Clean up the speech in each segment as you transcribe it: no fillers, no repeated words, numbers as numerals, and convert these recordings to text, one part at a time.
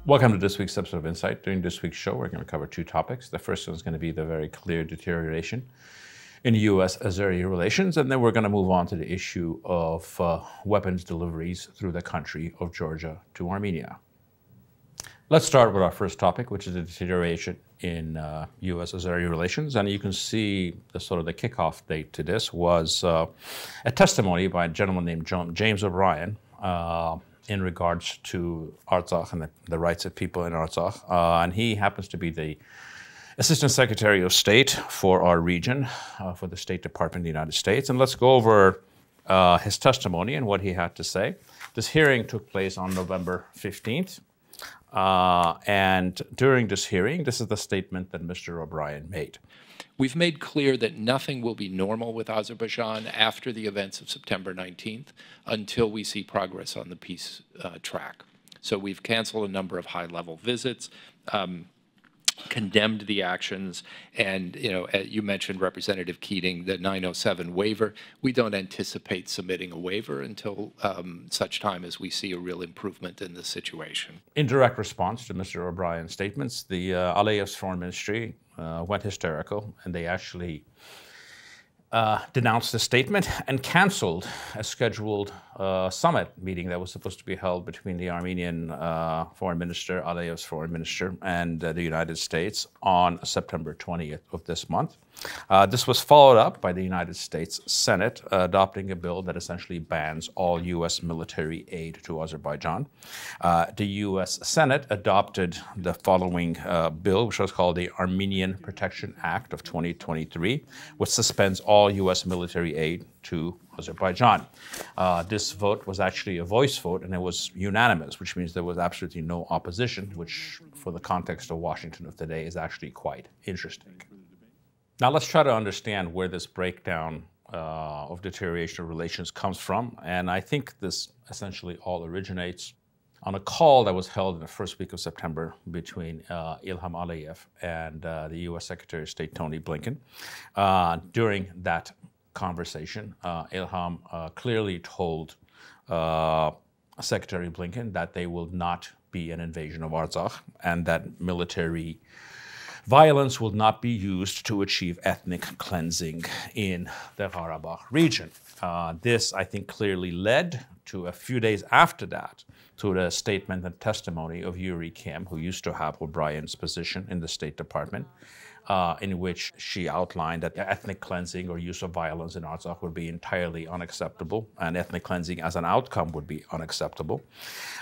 Welcome to this week's episode of Insight. During this week's show, we're going to cover two topics. The first one is going to be the very clear deterioration in US-Azeri relations, and then we're going to move on to the issue of weapons deliveries through the country of Georgia to Armenia. Let's start with our first topic, which is the deterioration in US-Azeri relations. And you can see the sort of the kickoff date to this was a testimony by a gentleman named James O'Brien in regards to Artsakh and the rights of people in Artsakh. And he happens to be the Assistant Secretary of State for our region, for the State Department of the United States. And let's go over his testimony and what he had to say. This hearing took place on November 15th. And during this hearing, this is the statement that Mr. O'Brien made. We've made clear that nothing will be normal with Azerbaijan after the events of September 19th until we see progress on the peace track. So we've canceled a number of high-level visits, condemned the actions, and you mentioned Representative Keating, the 907 waiver. We don't anticipate submitting a waiver until such time as we see a real improvement in the situation. In direct response to Mr. O'Brien's statements, the Aliyev's foreign ministry went hysterical, and they actually denounced the statement and canceled a scheduled summit meeting that was supposed to be held between the Armenian foreign minister, Aliyev's foreign minister, and the United States on September 20th of this month. This was followed up by the United States Senate adopting a bill that essentially bans all U.S. military aid to Azerbaijan. The U.S. Senate adopted the following bill, which was called the Armenian Protection Act of 2023, which suspends all U.S. military aid to Azerbaijan. This vote was actually a voice vote, and it was unanimous, which means there was absolutely no opposition, which for the context of Washington of today is actually quite interesting. Now let's try to understand where this breakdown of deterioration of relations comes from. And I think this essentially all originates on a call that was held in the first week of September between Ilham Aliyev and the U.S. Secretary of State Tony Blinken. During that conversation, Ilham clearly told Secretary Blinken that there will not be an invasion of Artsakh and that military violence will not be used to achieve ethnic cleansing in the Karabakh region. This, I think, clearly led to a few days after that to the statement and testimony of Yuri Kim, who used to have O'Brien's position in the State Department, in which she outlined that ethnic cleansing or use of violence in Artsakh would be entirely unacceptable, and ethnic cleansing as an outcome would be unacceptable.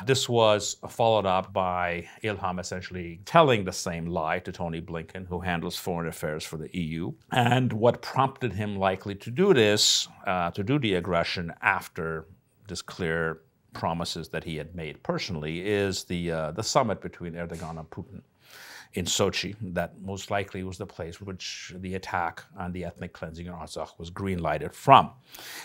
This was followed up by Ilham essentially telling the same lie to Tony Blinken, who handles foreign affairs for the EU. And what prompted him likely to do this, to do the aggression after this clear promises that he had made personally, is the summit between Erdogan and Putin in Sochi. That most likely was the place which the attack on the ethnic cleansing in Artsakh was green-lighted from.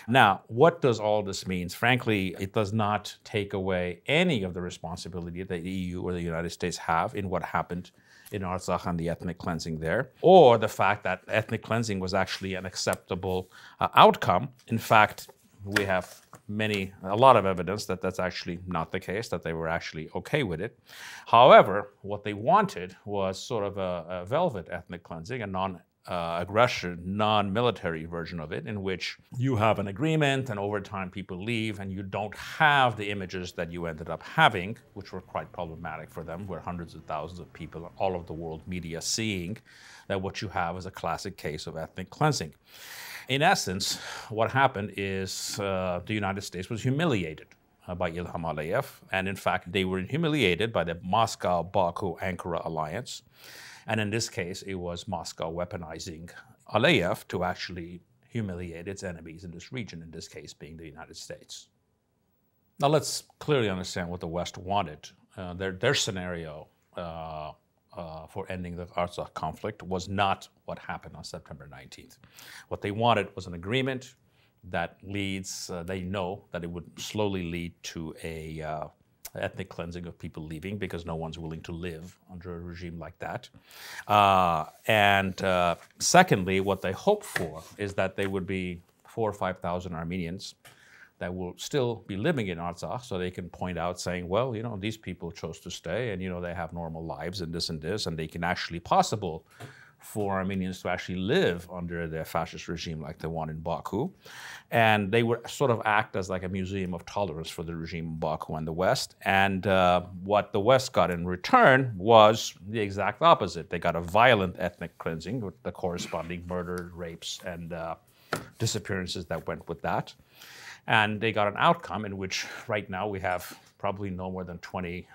Now, what does all this mean? Frankly, it does not take away any of the responsibility that the EU or the United States have in what happened in Artsakh and the ethnic cleansing there, or the fact that ethnic cleansing was actually an acceptable outcome. In fact, we have a lot of evidence that that's actually not the case, that they were actually okay with it. However, what they wanted was sort of a velvet ethnic cleansing, a non-aggression, non-military version of it, in which you have an agreement and over time people leave and you don't have the images that you ended up having, which were quite problematic for them, where hundreds of thousands of people, all of the world media seeing that what you have is a classic case of ethnic cleansing. In essence, what happened is the United States was humiliated by Ilham Aliyev, and in fact, they were humiliated by the Moscow-Baku-Ankara alliance. And in this case, it was Moscow weaponizing Aliyev to actually humiliate its enemies in this region, in this case being the United States. Now let's clearly understand what the West wanted. Their scenario for ending the Artsakh conflict was not what happened on September 19th. What they wanted was an agreement that leads, they know that it would slowly lead to a ethnic cleansing of people leaving because no one's willing to live under a regime like that. Secondly, what they hoped for is that there would be 4,000 or 5,000 Armenians that will still be living in Artsakh, so they can point out saying, well, you know, these people chose to stay, and, you know, they have normal lives and this, and they can actually possible for Armenians to actually live under the fascist regime like the one in Baku. And they would sort of act as like a museum of tolerance for the regime in Baku and the West. And what the West got in return was the exact opposite. They got a violent ethnic cleansing with the corresponding murder, rapes, and disappearances that went with that. And they got an outcome in which right now we have probably no more than 20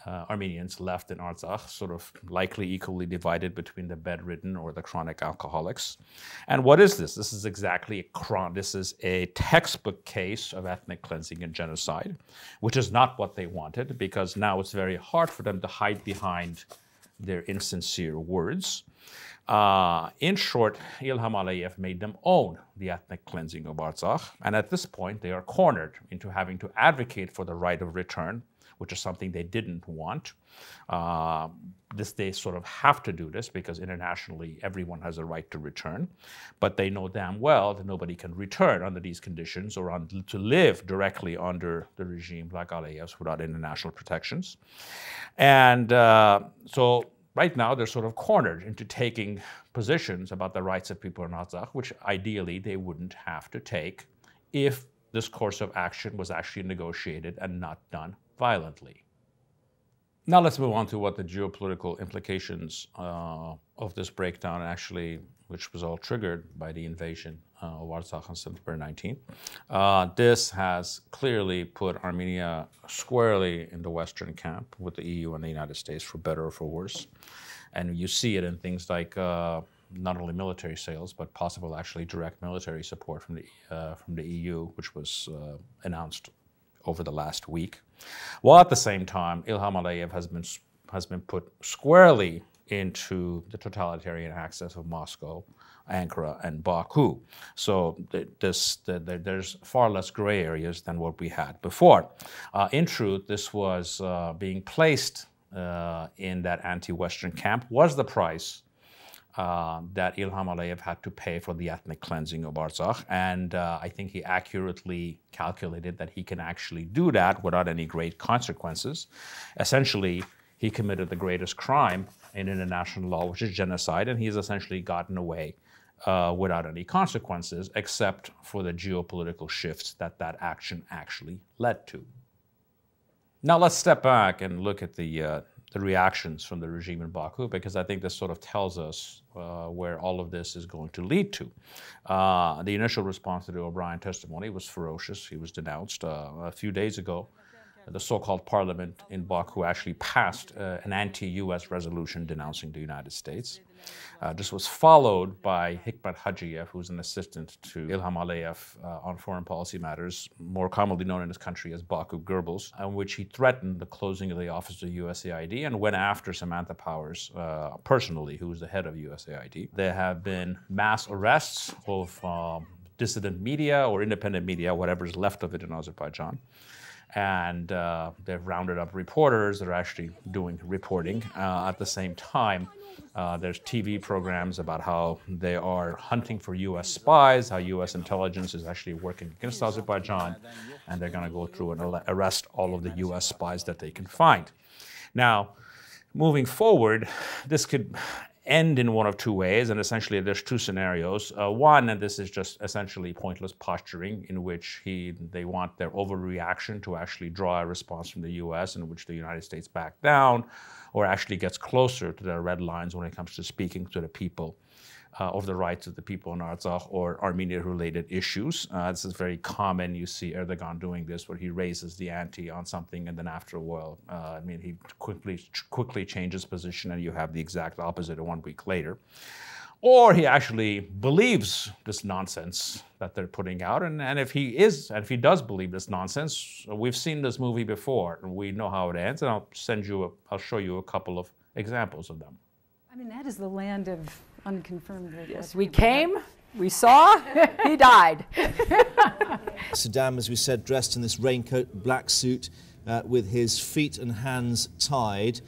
Armenians left in Artsakh, sort of likely equally divided between the bedridden or the chronic alcoholics. And what is this? This is exactly this is a textbook case of ethnic cleansing and genocide, which is not what they wanted, because now it's very hard for them to hide behind their insincere words. In short, Ilham Aliyev made them own the ethnic cleansing of Artsakh, and at this point they are cornered into having to advocate for the right of return, which is something they didn't want. They sort of have to do this because internationally everyone has a right to return, but they know damn well that nobody can return under these conditions or to live directly under the regime like Aliyev's without international protections. And so right now they're sort of cornered into taking positions about the rights of people in Artsakh, which ideally they wouldn't have to take if this course of action was actually negotiated and not done violently. Now let's move on to what the geopolitical implications of this breakdown actually, which was all triggered by the invasion of Artsakh on September 19th. This has clearly put Armenia squarely in the Western camp with the EU and the United States, for better or for worse. And you see it in things like not only military sales, but possible actually direct military support from the EU, which was announced over the last week. While at the same time, Ilham Aliyev has been put squarely into the totalitarian axis of Moscow, Ankara, and Baku. So there's far less gray areas than what we had before. In truth, this was being placed in that anti-Western camp was the price that Ilham Aliyev had to pay for the ethnic cleansing of Artsakh. And I think he accurately calculated that he can actually do that without any great consequences. Essentially, he committed the greatest crime in international law, which is genocide, and he's essentially gotten away without any consequences, except for the geopolitical shifts that action actually led to. Now let's step back and look at the reactions from the regime in Baku, because I think this sort of tells us where all of this is going to lead to. The initial response to the O'Brien testimony was ferocious. He was denounced. A few days ago, the so-called parliament in Baku actually passed an anti-US resolution denouncing the United States. This was followed by Hikmet Hajiyev, who's an assistant to Ilham Aliyev on foreign policy matters, more commonly known in this country as Baku Goebbels, in which he threatened the closing of the office of USAID and went after Samantha Powers personally, who was the head of USAID. There have been mass arrests of dissident media or independent media, whatever is left of it in Azerbaijan. And they've rounded up reporters that are actually doing reporting. At the same time, there's TV programs about how they are hunting for U.S. spies, how U.S. intelligence is actually working against Azerbaijan, and they're going to go through and arrest all of the U.S. spies that they can find. Now, moving forward, this could end in one of two ways, and essentially there's two scenarios. One, and this is just essentially pointless posturing, in which they want their overreaction to actually draw a response from the U.S., in which the United States back down, or actually gets closer to their red lines when it comes to speaking to the people of the rights of the people in Artsakh or Armenia-related issues. This is very common. You see Erdogan doing this, where he raises the ante on something, and then after a while, he quickly changes position, and you have the exact opposite 1 week later. Or he actually believes this nonsense that they're putting out, and if he does believe this nonsense, we've seen this movie before, and we know how it ends, and I'll show you a couple of examples of them. I mean, that is the land of unconfirmed. Yes, we came, we saw, he died. Saddam, as we said, dressed in this raincoat, black suit, with his feet and hands tied,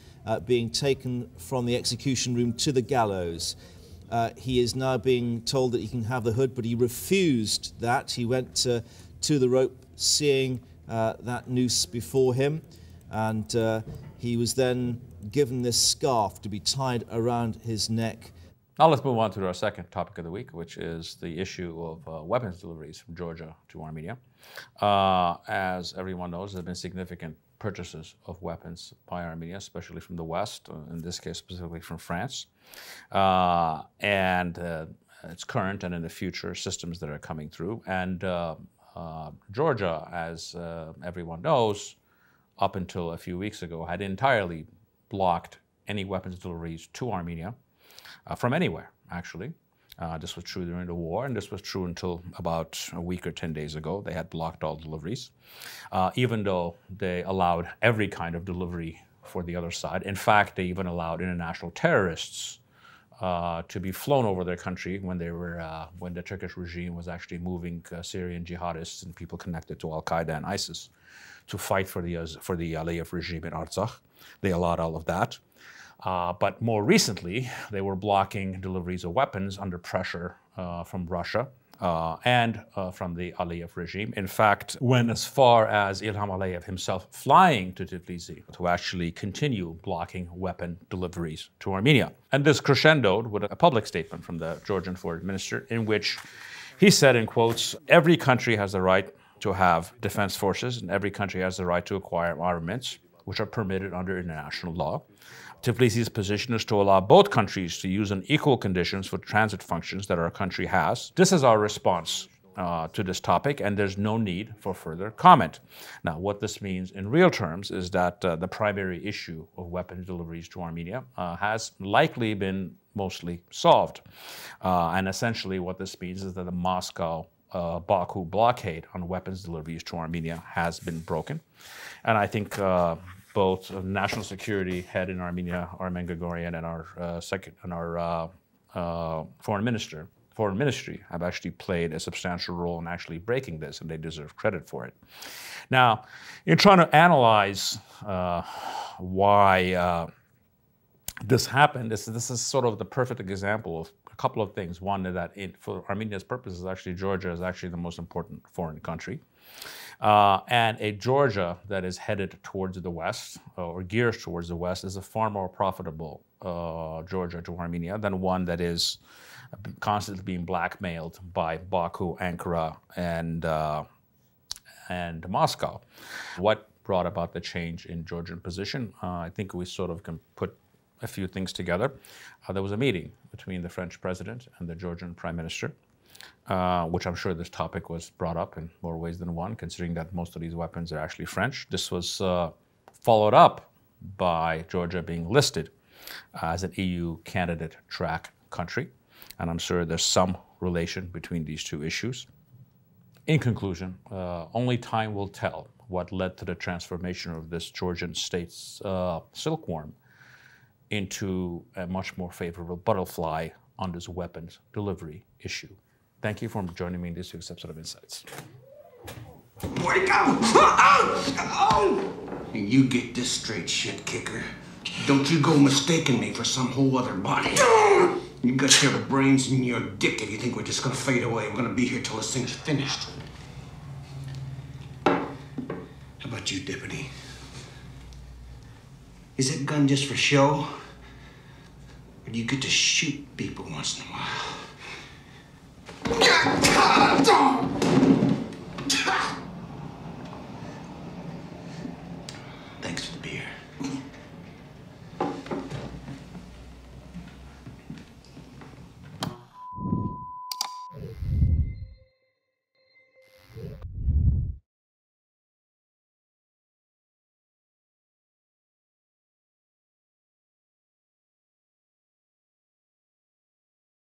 being taken from the execution room to the gallows. He is now being told that he can have the hood, but he refused that. He went to the rope, seeing that noose before him, and he was then given this scarf to be tied around his neck. Now let's move on to our second topic of the week, which is the issue of weapons deliveries from Georgia to Armenia. As everyone knows, there have been significant purchases of weapons by Armenia, especially from the West, in this case specifically from France, and its current and in the future systems that are coming through. And Georgia, as everyone knows, up until a few weeks ago, had entirely blocked any weapons deliveries to Armenia from anywhere, actually. This was true during the war, and this was true until about a week or 10 days ago. They had blocked all deliveries, even though they allowed every kind of delivery for the other side. In fact, they even allowed international terrorists to be flown over their country when they were when the Turkish regime was actually moving Syrian jihadists and people connected to Al-Qaeda and ISIS to fight for the Aliyev regime in Artsakh. They allowed all of that. But more recently, they were blocking deliveries of weapons under pressure from Russia and from the Aliyev regime. In fact, went as far as Ilham Aliyev himself flying to Tbilisi to actually continue blocking weapon deliveries to Armenia. And this crescendoed with a public statement from the Georgian foreign minister in which he said, in quotes, "Every country has the right to have defense forces, and every country has the right to acquire armaments, which are permitted under international law. Tbilisi's position is to allow both countries to use on equal conditions for transit functions that our country has. This is our response to this topic, and there's no need for further comment." Now, what this means in real terms is that the primary issue of weapons deliveries to Armenia has likely been mostly solved. And essentially what this means is that the Moscow-Baku blockade on weapons deliveries to Armenia has been broken. And I think both national security head in Armenia, Armen Grigoryan, and our foreign ministry have actually played a substantial role in actually breaking this, and they deserve credit for it. Now, in trying to analyze why this happened, this is sort of the perfect example of a couple of things. One, that for Armenia's purposes, actually Georgia is actually the most important foreign country. And a Georgia that is headed towards the West or gears towards the West is a far more profitable Georgia to Armenia than one that is constantly being blackmailed by Baku, Ankara, and Moscow. What brought about the change in Georgian position? I think we sort of can put a few things together. There was a meeting between the French president and the Georgian prime minister, which I'm sure this topic was brought up in more ways than one, considering that most of these weapons are actually French. This was followed up by Georgia being listed as an EU candidate track country, and I'm sure there's some relation between these two issues. In conclusion, only time will tell what led to the transformation of this Georgian state's silkworm into a much more favorable butterfly on this weapons delivery issue. Thank you for joining me in this week's episode of Insights. Where'd it go? Oh! And you get this straight, shit kicker. Don't you go mistaking me for some whole other body. You got your brains in your dick if you think we're just gonna fade away. We're gonna be here till this thing's finished. How about you, Deputy? Is that gun just for show? Or do you get to shoot people once in a while?